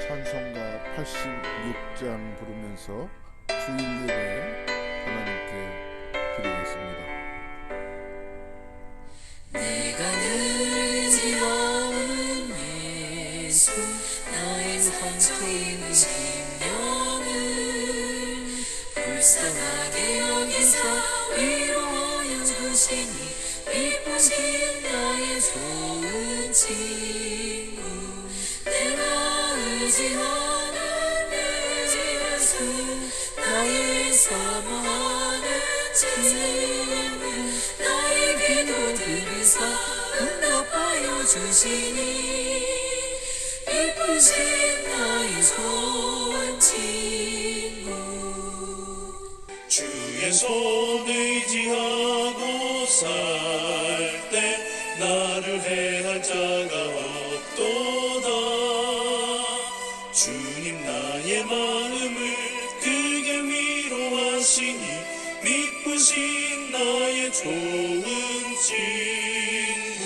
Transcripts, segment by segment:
찬송가 86장 부르면서 주일 예배 하나님께 드리겠습니다. 내가 늘 의지하는 예수, 나의 상처인 심령을 불쌍하게 여기사 위로하여 주시니 기쁘신 나의 좋은 친구. 내가 의지하는 예수, 나의 사모하는 친구. 나의 기도 들으사 응답하여 주시니 기쁘신 나의 좋은 친구. 주의 손 의지하고 살 때 나를 해할 자가 없도다. 주님 나의 마음을 크게 위로하시니 미쁘신 나의 좋은 친구.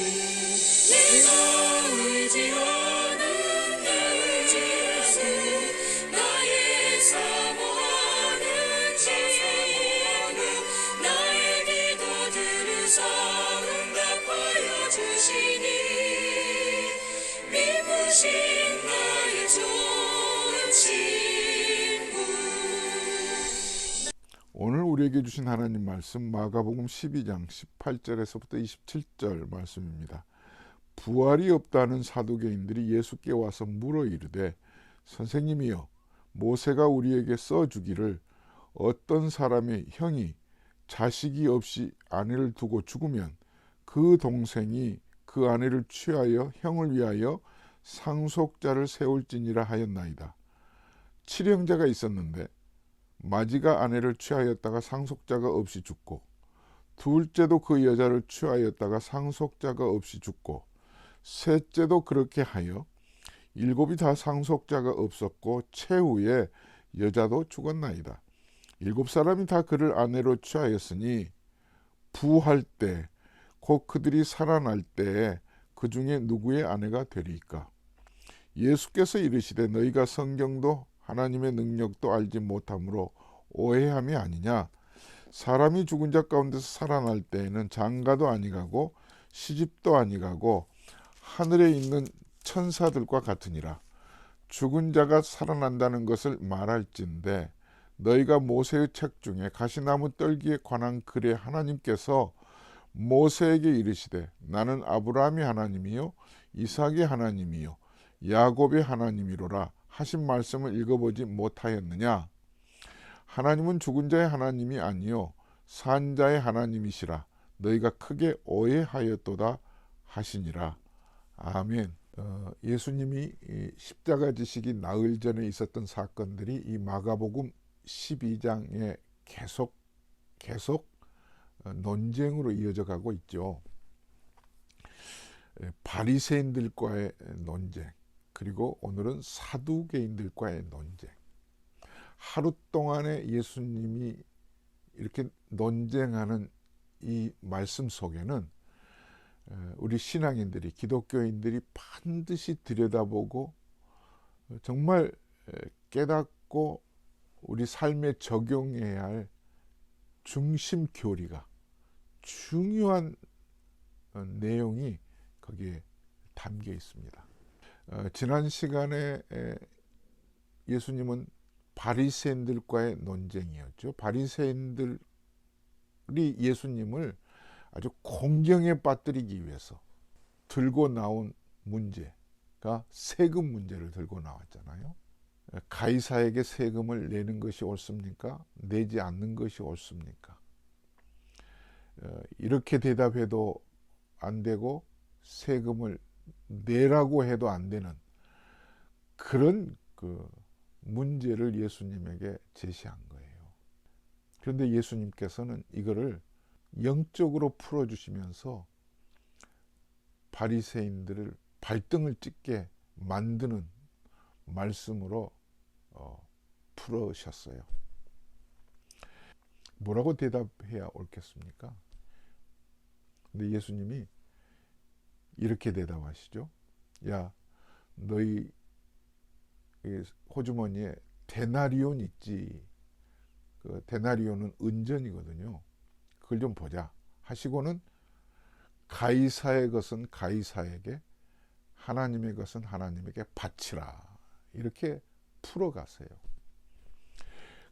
내가 의지하는 예수, 나의 사모하는 친구. 나의 기도 들으사 응답하여 주시니 미쁘신 나의 좋은 친구. 오늘 우리에게 주신 하나님 말씀 마가복음 12장 18절에서부터 27절 말씀입니다. 부활이 없다는 사두개인들이 예수께 와서 물어 이르되 선생님이여, 모세가 우리에게 써주기를 어떤 사람의 형이 자식이 없이 아내를 두고 죽으면 그 동생이 그 아내를 취하여 형을 위하여 상속자를 세울지니라 하였나이다. 칠형제가 있었는데 마지가 아내를 취하였다가 상속자가 없이 죽고, 둘째도 그 여자를 취하였다가 상속자가 없이 죽고, 셋째도 그렇게 하여 일곱이 다 상속자가 없었고 최후에 여자도 죽었나이다. 일곱 사람이 다 그를 아내로 취하였으니 부할 때 곧 그들이 살아날 때에 그 중에 누구의 아내가 되리이까? 예수께서 이르시되 너희가 성경도 하나님의 능력도 알지 못함으로 오해함이 아니냐. 사람이 죽은 자 가운데서 살아날 때에는 장가도 아니가고 시집도 아니가고 하늘에 있는 천사들과 같으니라. 죽은 자가 살아난다는 것을 말할진대 너희가 모세의 책 중에 가시나무 떨기에 관한 글에 하나님께서 모세에게 이르시되 나는 아브라함의 하나님이요 이삭의 하나님이요 야곱의 하나님이로라 하신 말씀을 읽어보지 못하였느냐. 하나님은 죽은 자의 하나님이 아니요 산 자의 하나님이시라 너희가 크게 오해하였도다 하시니라. 아멘. 예수님이 십자가 지시기 나흘 전에 있었던 사건들이 이 마가복음 12장에 계속 논쟁으로 이어져 가고 있죠. 바리새인들과의 논쟁, 그리고 오늘은 사두개인들과의 논쟁. 하루 동안에 예수님이 이렇게 논쟁하는 이 말씀 속에는 우리 신앙인들이, 기독교인들이 반드시 들여다보고 정말 깨닫고 우리 삶에 적용해야 할 중심 교리가, 중요한 내용이 거기에 담겨 있습니다. 지난 시간에 예수님은 바리새인들과의 논쟁이었죠. 바리새인들이 예수님을 아주 공경에 빠뜨리기 위해서 들고 나온 문제가 세금 문제를 들고 나왔잖아요. 가이사에게 세금을 내는 것이 옳습니까? 내지 않는 것이 옳습니까? 이렇게 대답해도 안 되고 세금을 내라고 해도 안 되는 그런 문제를 예수님에게 제시한 거예요. 그런데 예수님께서는 이거를 영적으로 풀어주시면서 바리새인들을 발등을 찍게 만드는 말씀으로 풀으셨어요. 뭐라고 대답해야 옳겠습니까? 근데 예수님이 이렇게 대답하시죠. 야, 너희 이 호주머니에 데나리온 있지. 그 데나리온은 은전이거든요. 그걸 좀 보자 하시고는 가이사의 것은 가이사에게, 하나님의 것은 하나님에게 바치라. 이렇게 풀어가세요.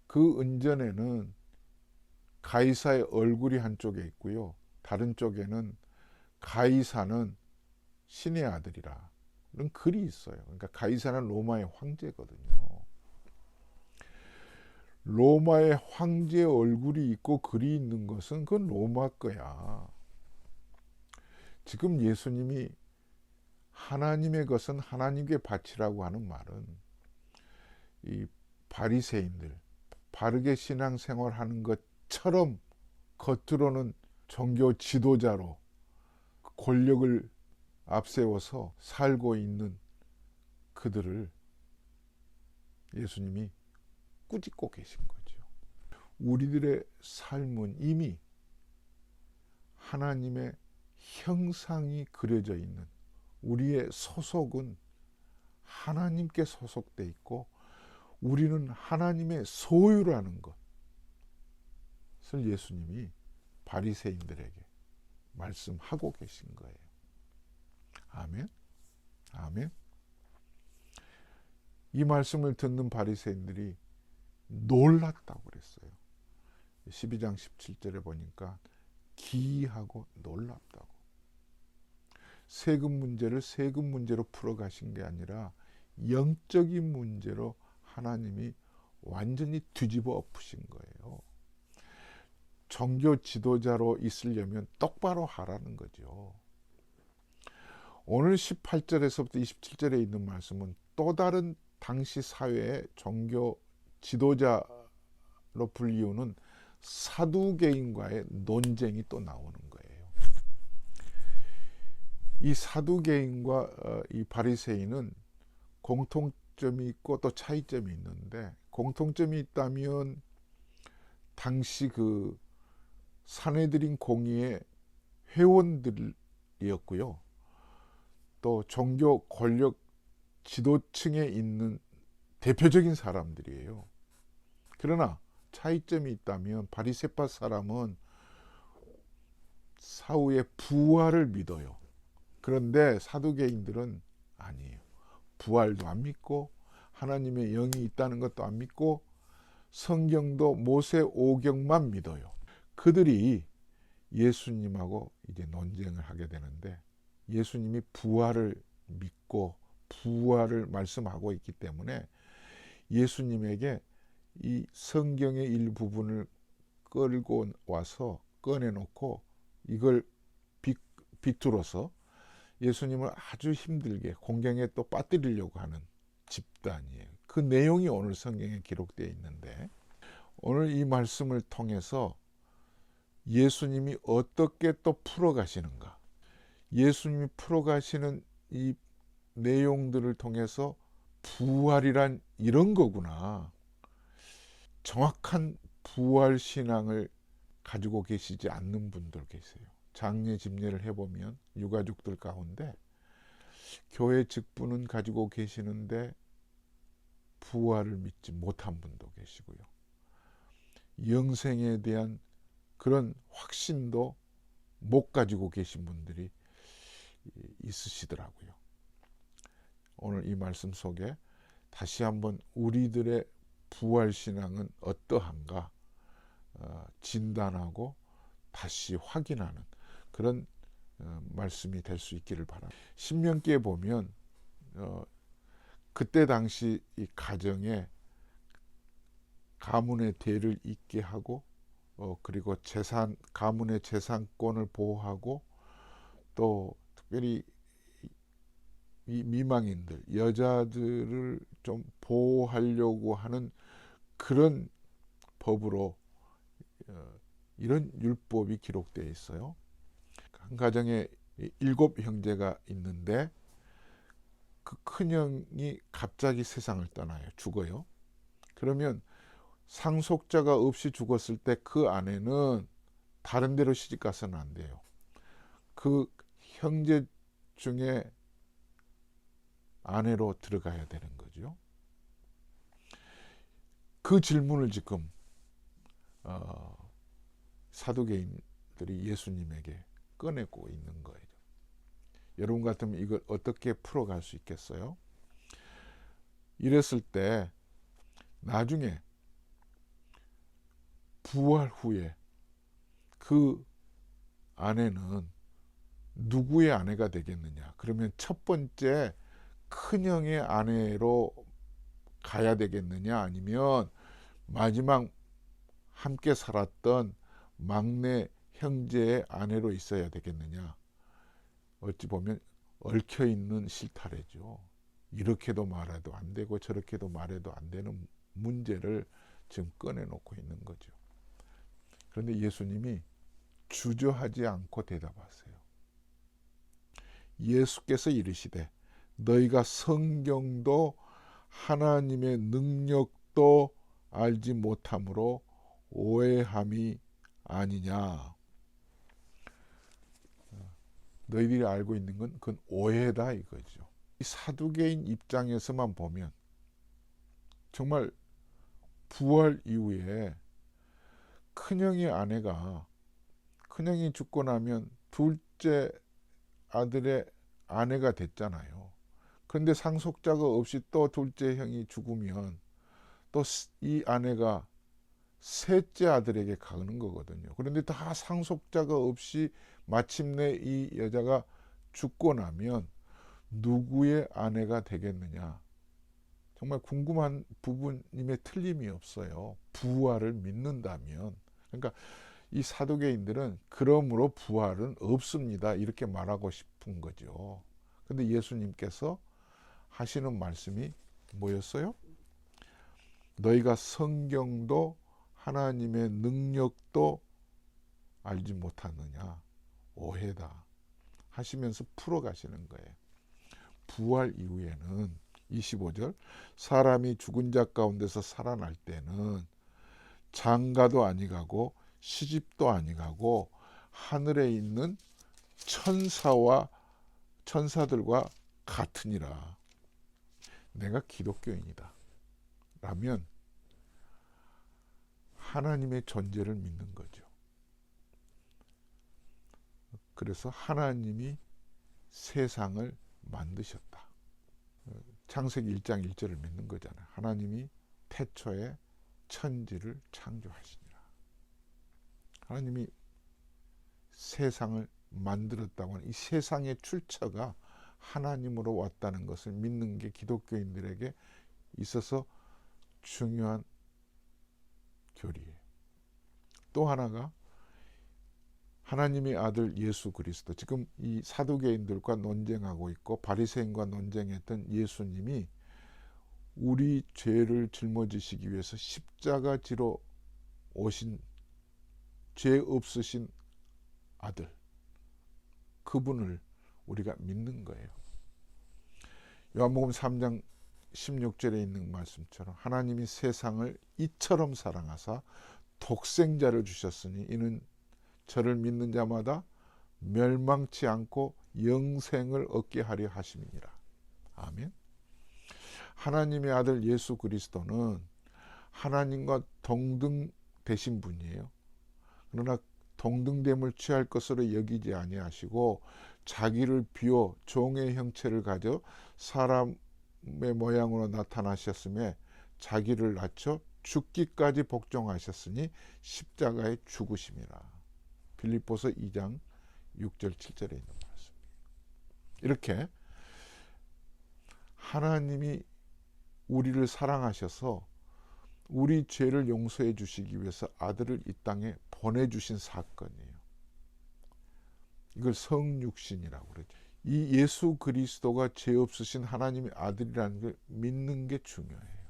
그 은전에는 가이사의 얼굴이 한쪽에 있고요. 다른 쪽에는 가이사는 신의 아들이라 이런 글이 있어요. 그러니까 가이사는 로마의 황제거든요. 로마의 황제의 얼굴이 있고 글이 있는 것은 그건 로마 거야. 지금 예수님이 하나님의 것은 하나님께 바치라고 하는 말은 이 바리새인들, 바르게 신앙생활하는 것처럼 겉으로는 종교 지도자로 권력을 앞세워서 살고 있는 그들을 예수님이 꾸짖고 계신 거죠. 우리들의 삶은 이미 하나님의 형상이 그려져 있는, 우리의 소속은 하나님께 소속돼 있고 우리는 하나님의 소유라는 것을 예수님이 바리새인들에게 말씀하고 계신 거예요. 아멘. 아멘. 이 말씀을 듣는 바리새인들이 놀랐다고 그랬어요. 12장 17절에 보니까 기이하고 놀랍다고. 세금 문제를 세금 문제로 풀어가신 게 아니라 영적인 문제로 하나님이 완전히 뒤집어 엎으신 거예요. 종교 지도자로 있으려면 똑바로 하라는 거죠. 오늘 18절에서부터 27절에 있는 말씀은 또 다른 당시 사회의 종교 지도자로 불리우는 사두개인과의 논쟁이 또 나오는 거예요. 이 사두개인과 이 바리새인은 공통점이 있고 또 차이점이 있는데, 공통점이 있다면 당시 그 산헤드린 공의의 회원들이었고요. 또 종교 권력 지도층에 있는 대표적인 사람들이에요. 그러나 차이점이 있다면 바리새파 사람은 사후의 부활을 믿어요. 그런데 사두개인들은 아니에요. 부활도 안 믿고 하나님의 영이 있다는 것도 안 믿고 성경도 모세 오경만 믿어요. 그들이 예수님하고 이제 논쟁을 하게 되는데, 예수님이 부활을 믿고 부활을 말씀하고 있기 때문에 예수님에게 이 성경의 일부분을 끌고 와서 꺼내놓고 이걸 비틀어서 예수님을 아주 힘들게 공경에 또 빠뜨리려고 하는 집단이에요. 그 내용이 오늘 성경에 기록되어 있는데, 오늘 이 말씀을 통해서 예수님이 어떻게 또 풀어가시는가, 예수님이 풀어가시는 이 내용들을 통해서 부활이란 이런 거구나, 정확한 부활 신앙을 가지고 계시지 않는 분들 계세요. 장례 집례를 해보면 유가족들 가운데 교회 직분은 가지고 계시는데 부활을 믿지 못한 분도 계시고요. 영생에 대한 그런 확신도 못 가지고 계신 분들이 있으시더라고요. 오늘 이 말씀 속에 다시 한번 우리들의 부활신앙은 어떠한가 진단하고 다시 확인하는 그런 말씀이 될 수 있기를 바랍니다. 신명기에 보면 그때 당시 이 가정에 가문의 대를 잇게 하고 그리고 가문의 재산권을 보호하고 또 특별히 이 미망인들, 여자들을 좀 보호하려고 하는 그런 법으로 이런 율법이 기록되어 있어요. 한 가정에 7 형제가 있는데 그 큰형이 갑자기 세상을 떠나요. 죽어요. 그러면 상속자가 없이 죽었을 때 그 아내는 다른 데로 시집 가서는 안 돼요. 그 형제 중에 아내로 들어가야 되는 거죠. 그 질문을 지금 사두개인들이 예수님에게 꺼내고 있는 거예요. 여러분 같으면 이걸 어떻게 풀어갈 수 있겠어요? 이랬을 때 나중에 부활 후에 그 아내는 누구의 아내가 되겠느냐? 그러면 첫 번째 큰형의 아내로 가야 되겠느냐? 아니면 마지막 함께 살았던 막내 형제의 아내로 있어야 되겠느냐? 어찌 보면 얽혀있는 실타래죠. 이렇게도 말해도 안 되고 저렇게도 말해도 안 되는 문제를 지금 꺼내놓고 있는 거죠. 그런데 예수님이 주저하지 않고 대답하세요. 예수께서 이르시되 너희가 성경도 하나님의 능력도 알지 못함으로 오해함이 아니냐. 너희들이 알고 있는 건 그건 오해다 이거죠. 이 사두개인 입장에서만 보면 정말 부활 이후에 큰형의 아내가, 큰형이 죽고 나면 둘째 아들의 아내가 됐잖아요. 그런데 상속자가 없이 또 둘째 형이 죽으면 또 이 아내가 셋째 아들에게 가는 거거든요. 그런데 다 상속자가 없이 마침내 이 여자가 죽고 나면 누구의 아내가 되겠느냐. 정말 궁금한 부분임에 틀림이 없어요. 부활을 믿는다면. 그러니까 이 사두개인들은 그러므로 부활은 없습니다, 이렇게 말하고 싶은 거죠. 근데 예수님께서 하시는 말씀이 뭐였어요? 너희가 성경도 하나님의 능력도 알지 못하느냐. 오해다 하시면서 풀어가시는 거예요. 부활 이후에는 25절 사람이 죽은 자 가운데서 살아날 때는 장가도 아니가고 시집도 아니가고 하늘에 있는 천사들과 같으니라. 내가 기독교인이다 라면 하나님의 존재를 믿는 거죠. 그래서 하나님이 세상을 만드셨다. 창세기 1장 1절을 믿는 거잖아요. 하나님이 태초에 천지를 창조하시니라. 하나님이 세상을 만들었다고 하는 이 세상의 출처가 하나님으로 왔다는 것을 믿는 게 기독교인들에게 있어서 중요한 교리예요. 또 하나가 하나님의 아들 예수 그리스도, 지금 이 사두개인들과 논쟁하고 있고 바리새인과 논쟁했던 예수님이 우리 죄를 짊어지시기 위해서 십자가 지로 오신 죄 없으신 아들, 그분을 우리가 믿는 거예요. 요한복음 3장 16절에 있는 말씀처럼 하나님이 세상을 이처럼 사랑하사 독생자를 주셨으니 이는 저를 믿는 자마다 멸망치 않고 영생을 얻게 하려 하심이니라. 아멘. 하나님의 아들 예수 그리스도는 하나님과 동등 되신 분이에요. 그러나 동등됨을 취할 것으로 여기지 아니하시고 자기를 비워 종의 형체를 가져 사람의 모양으로 나타나셨음에 자기를 낮춰 죽기까지 복종하셨으니 십자가에 죽으심이라. 빌립보서 2장 6절 7절에 있는 말씀이에요. 이렇게 하나님이 우리를 사랑하셔서 우리 죄를 용서해 주시기 위해서 아들을 이 땅에 보내주신 사건이에요. 이걸 성육신이라고 그러죠. 이 예수 그리스도가 죄 없으신 하나님의 아들이라는 걸 믿는 게 중요해요.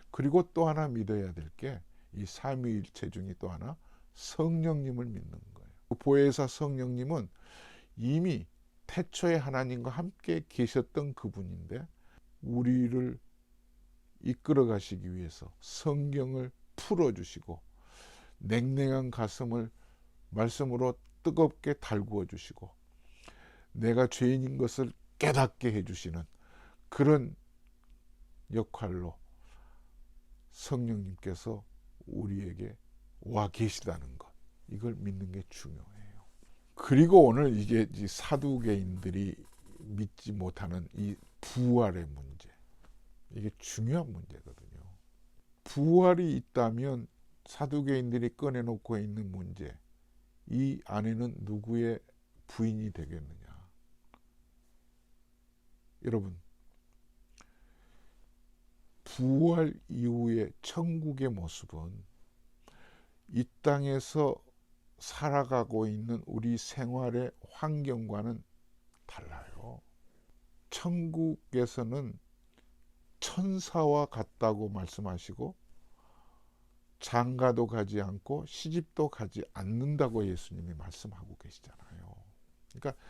그리고 또 하나 믿어야 될 게 이 삼위일체 중에 또 하나 성령님을 믿는 거예요. 보혜사 성령님은 이미 태초에 하나님과 함께 계셨던 그분인데 우리를 이끌어 가시기 위해서 성경을 풀어주시고 냉랭한 가슴을 말씀으로 뜨겁게 달구어 주시고 내가 죄인인 것을 깨닫게 해주시는 그런 역할로 성령님께서 우리에게 와 계시다는 것, 이걸 믿는 게 중요해요. 그리고 오늘 이게 이 사두개인들이 믿지 못하는 이 부활의 문제, 이게 중요한 문제거든요. 부활이 있다면 사두개인들이 꺼내놓고 있는 문제, 이 안에는 누구의 부인이 되겠느냐. 여러분, 부활 이후의 천국의 모습은 이 땅에서 살아가고 있는 우리 생활의 환경과는 달라요. 천국에서는 천사와 같다고 말씀하시고 장가도 가지 않고 시집도 가지 않는다고 예수님이 말씀하고 계시잖아요. 그러니까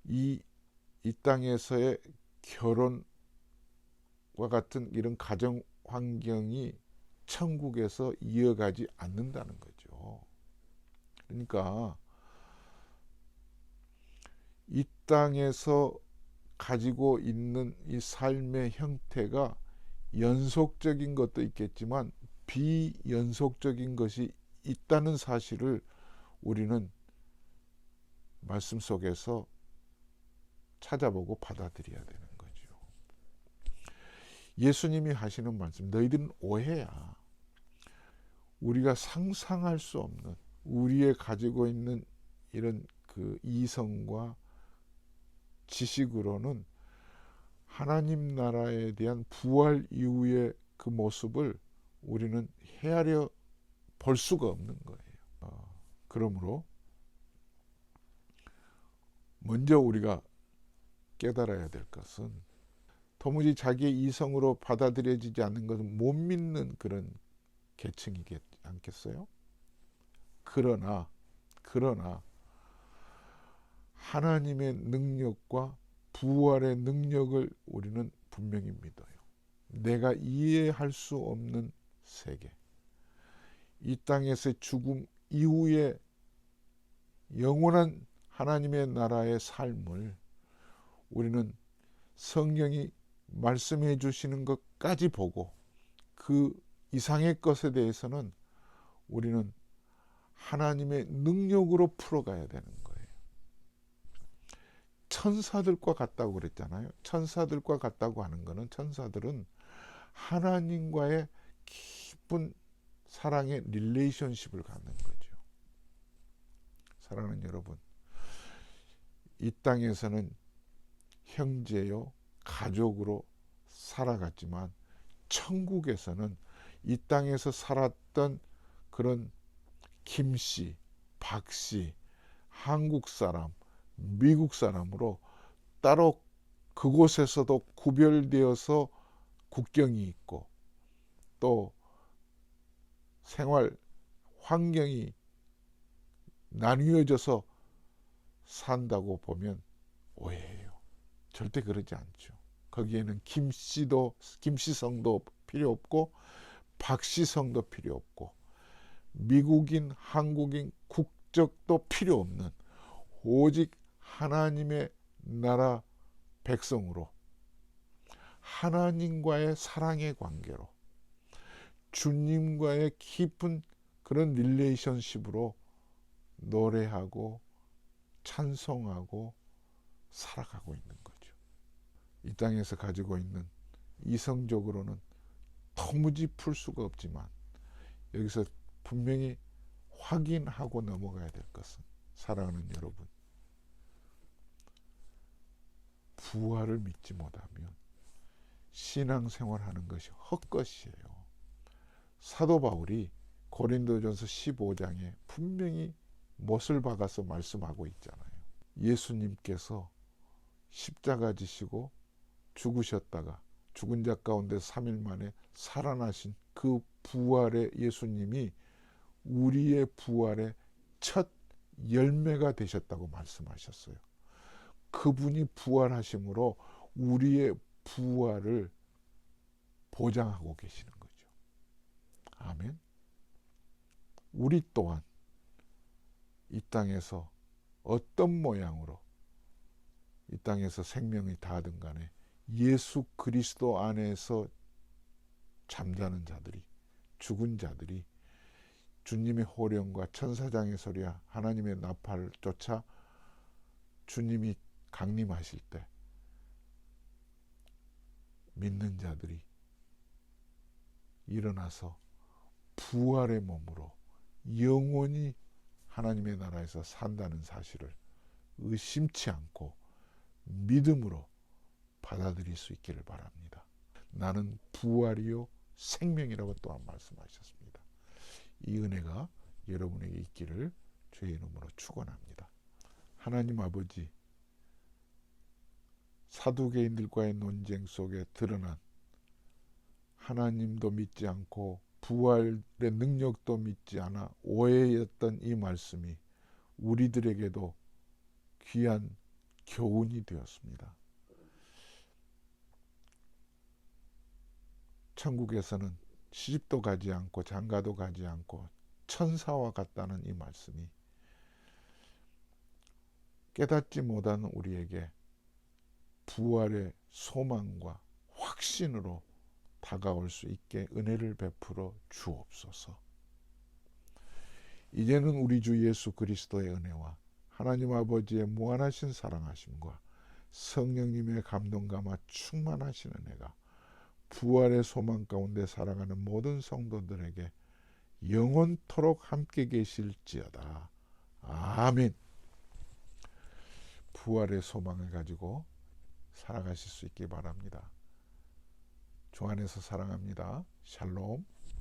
이 땅에서의 결혼과 같은 이런 가정 환경이 천국에서 이어가지 않는다는 거죠. 그러니까 이 땅에서 가지고 있는 이 삶의 형태가 연속적인 것도 있겠지만 비연속적인 것이 있다는 사실을 우리는 말씀 속에서 찾아보고 받아들여야 되는 거죠. 예수님이 하시는 말씀, 너희들은 오해야. 우리가 상상할 수 없는, 우리의 가지고 있는 이런 그 이성과 지식으로는 하나님 나라에 대한 부활 이후의 그 모습을 우리는 헤아려 볼 수가 없는 거예요. 그러므로 먼저 우리가 깨달아야 될 것은 도무지 자기의 이성으로 받아들여지지 않는 것은 못 믿는 그런 계층이겠지 않겠어요? 그러나 하나님의 능력과 부활의 능력을 우리는 분명히 믿어요. 내가 이해할 수 없는 세계, 이 땅에서의 죽음 이후에 영원한 하나님의 나라의 삶을 우리는 성경이 말씀해 주시는 것까지 보고 그 이상의 것에 대해서는 우리는 하나님의 능력으로 풀어가야 되는 거예요. 천사들과 같다고 그랬잖아요. 천사들과 같다고 하는 것은 천사들은 하나님과의 깊은 사랑의 릴레이션십을 갖는 거죠. 사랑하는 여러분, 이 땅에서는 형제요 가족으로 살아갔지만 천국에서는 이 땅에서 살았던 그런 김씨, 박씨, 한국 사람, 미국 사람으로 따로 그곳에서도 구별되어서 국경이 있고 또 생활 환경이 나뉘어져서 산다고 보면 오해예요. 절대 그러지 않죠. 거기에는 김씨성도 필요 없고 박씨성도 필요 없고 미국인, 한국인 국적도 필요 없는 오직 하나님의 나라 백성으로 하나님과의 사랑의 관계로 주님과의 깊은 그런 릴레이션십으로 노래하고 찬송하고 살아가고 있는 거죠. 이 땅에서 가지고 있는 이성적으로는 도무지 풀 수가 없지만 여기서 분명히 확인하고 넘어가야 될 것은 사랑하는 여러분, 부활을 믿지 못하면 신앙생활하는 것이 헛것이에요. 사도 바울이 고린도전서 15장에 분명히 못을 박아서 말씀하고 있잖아요. 예수님께서 십자가 지시고 죽으셨다가 죽은 자 가운데 3일 만에 살아나신 그 부활의 예수님이 우리의 부활의 첫 열매가 되셨다고 말씀하셨어요. 그분이 부활하심으로 우리의 부활을 보장하고 계시는 거죠. 아멘. 우리 또한 이 땅에서 어떤 모양으로 이 땅에서 생명이 닿든 간에 예수 그리스도 안에서 잠자는 자들이, 죽은 자들이 주님의 호령과 천사장의 소리와 하나님의 나팔을 쫓아 주님이 강림하실 때 믿는 자들이 일어나서 부활의 몸으로 영원히 하나님의 나라에서 산다는 사실을 의심치 않고 믿음으로 받아들일 수 있기를 바랍니다. 나는 부활이요 생명이라고 또한 말씀하셨습니다. 이 은혜가 여러분에게 있기를 주의 이름으로 축원합니다. 하나님 아버지, 사두개인들과의 논쟁 속에 드러난 하나님도 믿지 않고 부활의 능력도 믿지 않아 오해였던 이 말씀이 우리들에게도 귀한 교훈이 되었습니다. 천국에서는 시집도 가지 않고 장가도 가지 않고 천사와 같다는 이 말씀이 깨닫지 못하는 우리에게 부활의 소망과 확신으로 다가올 수 있게 은혜를 베풀어 주옵소서. 이제는 우리 주 예수 그리스도의 은혜와 하나님 아버지의 무한하신 사랑하심과 성령님의 감동감화 충만하신 은혜가 부활의 소망 가운데 살아가는 모든 성도들에게 영원토록 함께 계실지어다. 아멘. 부활의 소망을 가지고 살아가실 수 있기 바랍니다. 주 안에서 사랑합니다. 샬롬.